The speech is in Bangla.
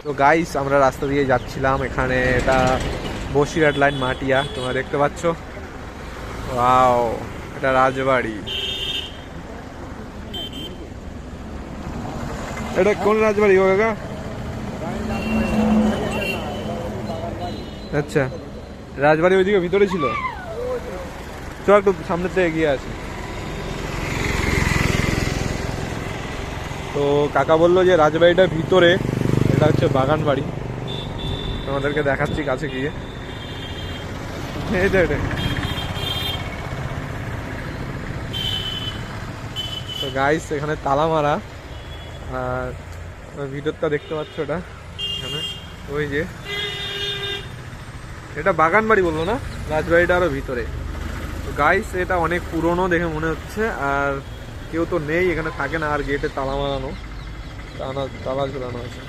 তো গাইস আমরা রাস্তা দিয়ে যাচ্ছিলাম, এখানে এটা বসিরহাট লাইন মাটিয়া তোমরা দেখতে পাচ্ছ। ওয়াও, এটা রাজবাড়ি। এটা কোন রাজবাড়ি গো কাকা? আচ্ছা, রাজবাড়ি ওইদিকে ভিতরে ছিল। চল একটু সামনের থেকে এগিয়ে আসি। তো কাকা বললো যে রাজবাড়িটার ভিতরে, এটা হচ্ছে বাগান বাড়ি। তোমাদেরকে দেখাচ্ছি কাছে গিয়ে। এই যে এটা। তো গাইস এখানে তালা মারা, আর ভিতরটা দেখতে পাচ্ছ, এটা এখানে ওই যে এটা বাগান বাড়ি বললো না, রাজবাড়িটা আরো ভিতরে। তো গাইস এটা অনেক পুরনো দেখে মনে হচ্ছে, আর কেউ তো নেই এখানে, থাকে না, আর গেটে তালা মারানো, তালা ঝুলানো আছে।